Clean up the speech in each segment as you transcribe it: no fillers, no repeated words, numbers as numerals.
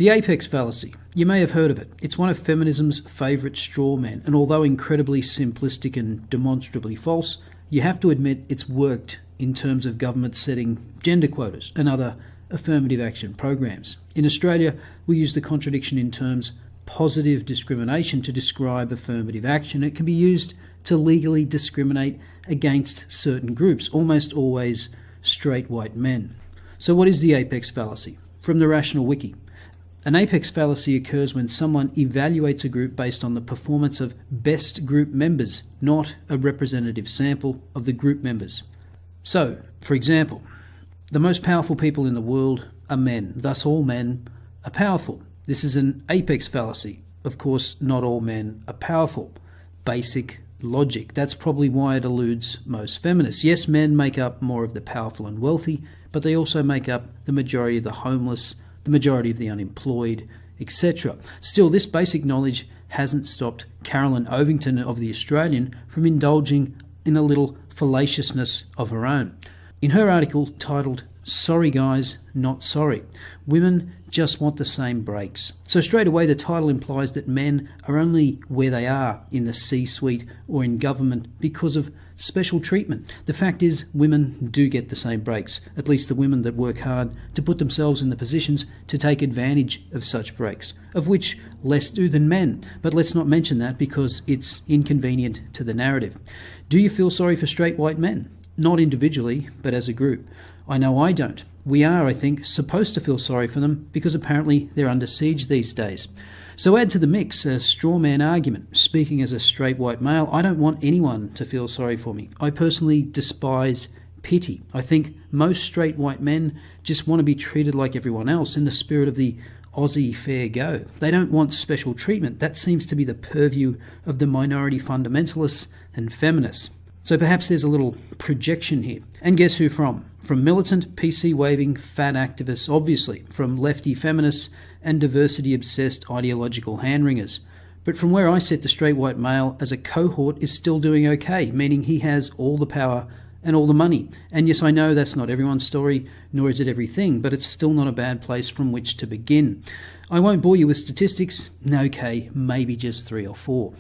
The apex fallacy. You may have heard of it. It's one of feminism's favourite straw men, and although incredibly simplistic and demonstrably false, you have to admit it's worked in terms of government setting gender quotas and other affirmative action programs. In Australia, we use the contradiction in terms positive discrimination to describe affirmative action. It can be used to legally discriminate against certain groups, almost always straight white men. So what is the apex fallacy? From the Rational Wiki. An apex fallacy occurs when someone evaluates a group based on the performance of best group members, not a representative sample of the group members. So, for example, the most powerful people in the world are men, thus all men are powerful. This is an apex fallacy. Of course, not all men are powerful. Basic logic. That's probably why it eludes most feminists. Yes, men make up more of the powerful and wealthy, but they also make up the majority of the homeless, the majority of the unemployed, etc. Still, this basic knowledge hasn't stopped Carolyn Ovington of The Australian from indulging in a little fallaciousness of her own. In her article titled, "Sorry Guys, Not Sorry," women just want the same breaks. So straight away the title implies that men are only where they are in the C-suite or in government because of special treatment. The fact is, women do get the same breaks, at least the women that work hard to put themselves in the positions to take advantage of such breaks, of which less do than men. But let's not mention that because it's inconvenient to the narrative. Do you feel sorry for straight white men? Not individually, but as a group. I know I don't. We are, I think, supposed to feel sorry for them because apparently they're under siege these days. So add to the mix a straw man argument. Speaking as a straight white male, I don't want anyone to feel sorry for me. I personally despise pity. I think most straight white men just want to be treated like everyone else in the spirit of the Aussie fair go. They don't want special treatment. That seems to be the purview of the minority fundamentalists and feminists. So perhaps there's a little projection here. And guess who from? From militant, PC-waving, fat activists, obviously. From lefty feminists and diversity-obsessed ideological hand-wringers. But from where I sit, the straight white male as a cohort is still doing okay, meaning he has all the power and all the money. And yes, I know that's not everyone's story, nor is it everything, but it's still not a bad place from which to begin. I won't bore you with statistics. Okay, maybe just 3 or 4.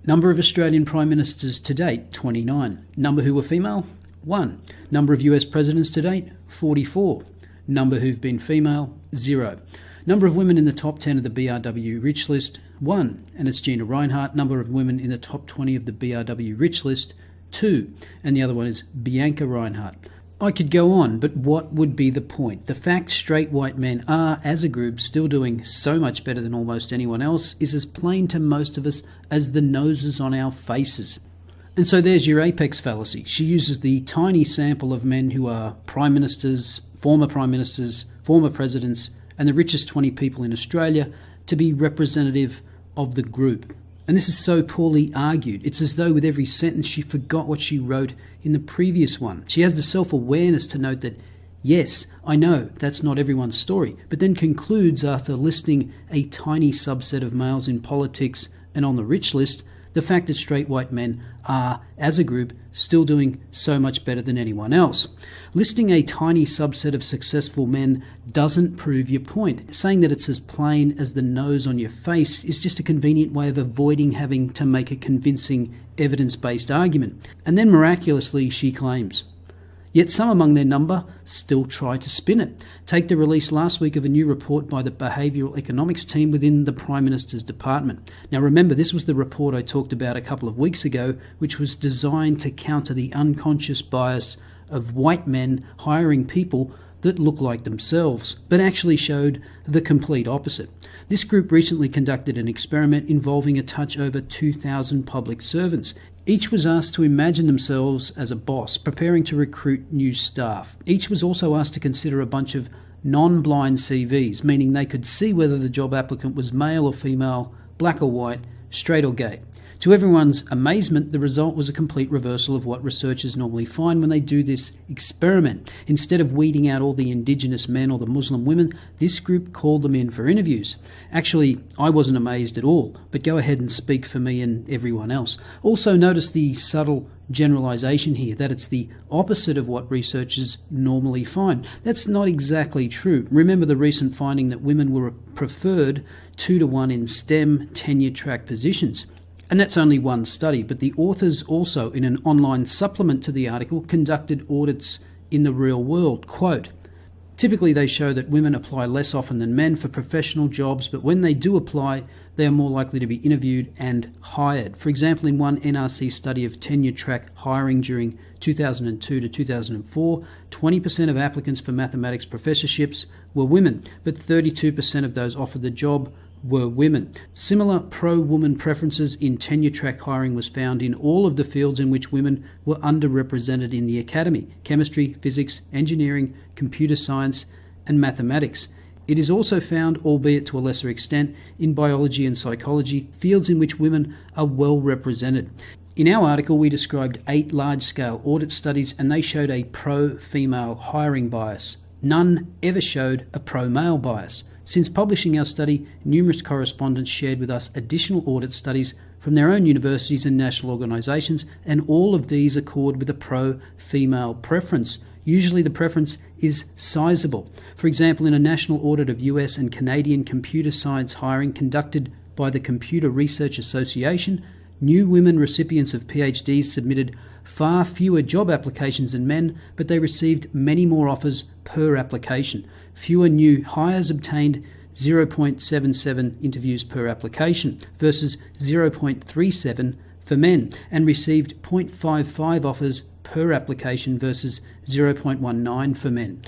Number of Australian Prime Ministers to date, 29. Number who were female, 1. Number of US Presidents to date, 44. Number who've been female, 0. Number of women in the top 10 of the BRW Rich List, 1. And it's Gina Reinhardt. Number of women in the top 20 of the BRW Rich List, 2. And the other one is Bianca Reinhardt. I could go on, but what would be the point? The fact straight white men are, as a group, still doing so much better than almost anyone else is as plain to most of us as the noses on our faces. And so there's your apex fallacy. She uses the tiny sample of men who are prime ministers, former presidents, and the richest 20 people in Australia to be representative of the group. And this is so poorly argued. It's as though with every sentence she forgot what she wrote in the previous one. She has the self-awareness to note that, yes, I know that's not everyone's story, but then concludes after listing a tiny subset of males in politics and on the rich list, the fact that straight white men are, as a group, still doing so much better than anyone else. Listing a tiny subset of successful men doesn't prove your point. Saying that it's as plain as the nose on your face is just a convenient way of avoiding having to make a convincing evidence-based argument. And then miraculously, she claims, yet some among their number still try to spin it. Take the release last week of a new report by the behavioural economics team within the Prime Minister's department. Now remember, this was the report I talked about a couple of weeks ago, which was designed to counter the unconscious bias of white men hiring people that look like themselves, but actually showed the complete opposite. This group recently conducted an experiment involving a touch over 2,000 public servants. Each was asked to imagine themselves as a boss, preparing to recruit new staff. Each was also asked to consider a bunch of non-blind CVs, meaning they could see whether the job applicant was male or female, black or white, straight or gay. To everyone's amazement, the result was a complete reversal of what researchers normally find when they do this experiment. Instead of weeding out all the Indigenous men or the Muslim women, this group called them in for interviews. Actually, I wasn't amazed at all, but go ahead and speak for me and everyone else. Also notice the subtle generalisation here, that it's the opposite of what researchers normally find. That's not exactly true. Remember the recent finding that women were preferred 2-to-1 in STEM tenure-track positions. And that's only one study, but the authors also, in an online supplement to the article, conducted audits in the real world. Quote, typically they show that women apply less often than men for professional jobs, but when they do apply, they are more likely to be interviewed and hired. For example, in one NRC study of tenure-track hiring during 2002 to 2004, 20% of applicants for mathematics professorships were women, but 32% of those offered the job were women. Similar pro-woman preferences in tenure-track hiring was found in all of the fields in which women were underrepresented in the academy: chemistry, physics, engineering, computer science, and mathematics. It is also found, albeit to a lesser extent, in biology and psychology, fields in which women are well represented. In our article, we described 8 large-scale audit studies, and they showed a pro-female hiring bias. None ever showed a pro-male bias. Since publishing our study, numerous correspondents shared with us additional audit studies from their own universities and national organisations, and all of these accord with a pro-female preference. Usually the preference is sizable. For example, in a national audit of US and Canadian computer science hiring conducted by the Computer Research Association, new women recipients of PhDs submitted far fewer job applications than men, but they received many more offers per application. Fewer new hires obtained 0.77 interviews per application versus 0.37 for men, and received 0.55 offers per application versus 0.19 for men.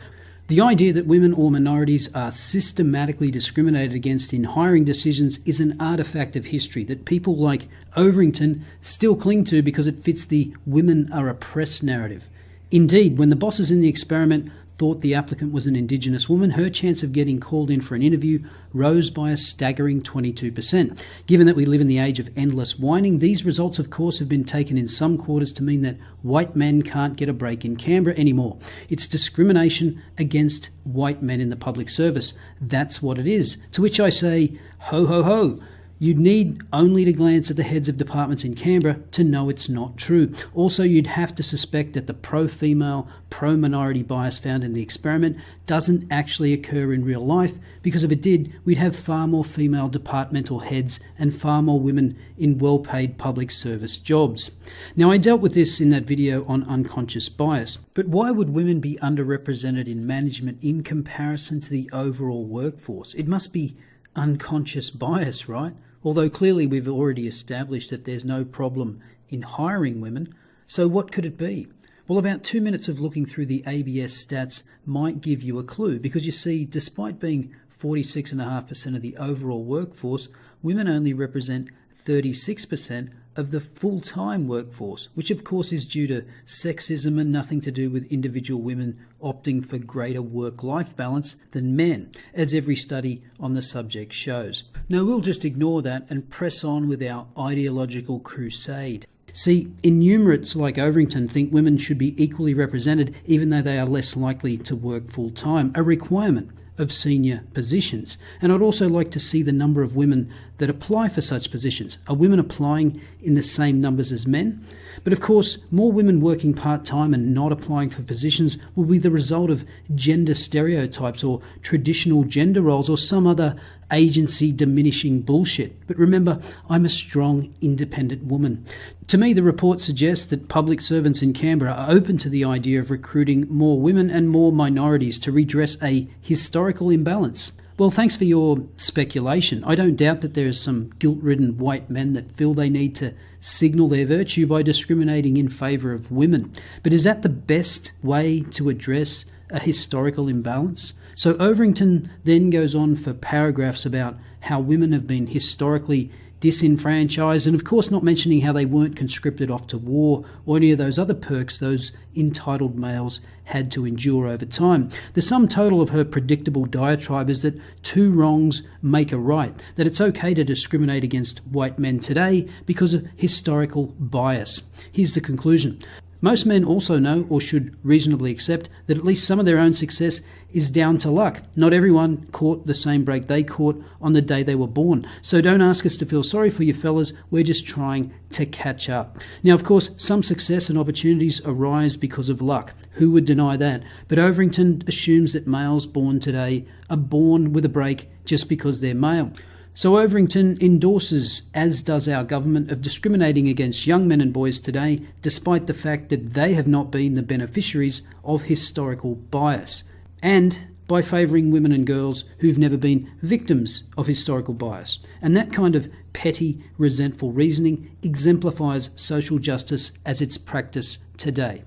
The idea that women or minorities are systematically discriminated against in hiring decisions is an artefact of history that people like Overington still cling to because it fits the women are oppressed narrative. Indeed, when the bosses in the experiment thought the applicant was an Indigenous woman, her chance of getting called in for an interview rose by a staggering 22%. Given that we live in the age of endless whining, these results, of course, have been taken in some quarters to mean that white men can't get a break in Canberra anymore. It's discrimination against white men in the public service. That's what it is. To which I say, ho, ho, ho. You'd need only to glance at the heads of departments in Canberra to know it's not true. Also, you'd have to suspect that the pro-female, pro-minority bias found in the experiment doesn't actually occur in real life, because if it did, we'd have far more female departmental heads and far more women in well-paid public service jobs. Now, I dealt with this in that video on unconscious bias, but why would women be underrepresented in management in comparison to the overall workforce? It must be unconscious bias, right? Although clearly we've already established that there's no problem in hiring women. So what could it be? Well, about 2 minutes of looking through the ABS stats might give you a clue, because you see, despite being 46.5% of the overall workforce, women only represent 36% of the full-time workforce, which of course is due to sexism and nothing to do with individual women opting for greater work-life balance than men, as every study on the subject shows. Now, we'll just ignore that and press on with our ideological crusade. See, innumerates like Overington think women should be equally represented even though they are less likely to work full-time, a requirement of senior positions. And I'd also like to see the number of women that apply for such positions. Are women applying in the same numbers as men? But of course, more women working part-time and not applying for positions will be the result of gender stereotypes or traditional gender roles or some other agency diminishing bullshit. But remember, I'm a strong, independent woman. To me, the report suggests that public servants in Canberra are open to the idea of recruiting more women and more minorities to redress a historical imbalance. Well, thanks for your speculation. I don't doubt that there are some guilt-ridden white men that feel they need to signal their virtue by discriminating in favour of women. But is that the best way to address a historical imbalance? So Overington then goes on for paragraphs about how women have been historically disenfranchised, and of course not mentioning how they weren't conscripted off to war or any of those other perks those entitled males had to endure over time. The sum total of her predictable diatribe is that two wrongs make a right, that it's okay to discriminate against white men today because of historical bias. Here's the conclusion. Most men also know, or should reasonably accept, that at least some of their own success is down to luck. Not everyone caught the same break they caught on the day they were born. So don't ask us to feel sorry for you fellas, we're just trying to catch up. Now, of course, some success and opportunities arise because of luck. Who would deny that? But Overington assumes that males born today are born with a break just because they're male. So Overington endorses, as does our government, of discriminating against young men and boys today, despite the fact that they have not been the beneficiaries of historical bias, and by favouring women and girls who've never been victims of historical bias. And that kind of petty, resentful reasoning exemplifies social justice as it's practiced today.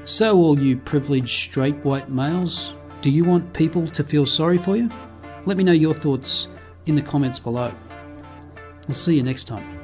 So all you privileged straight white males, do you want people to feel sorry for you? Let me know your thoughts in the comments below. I'll see you next time.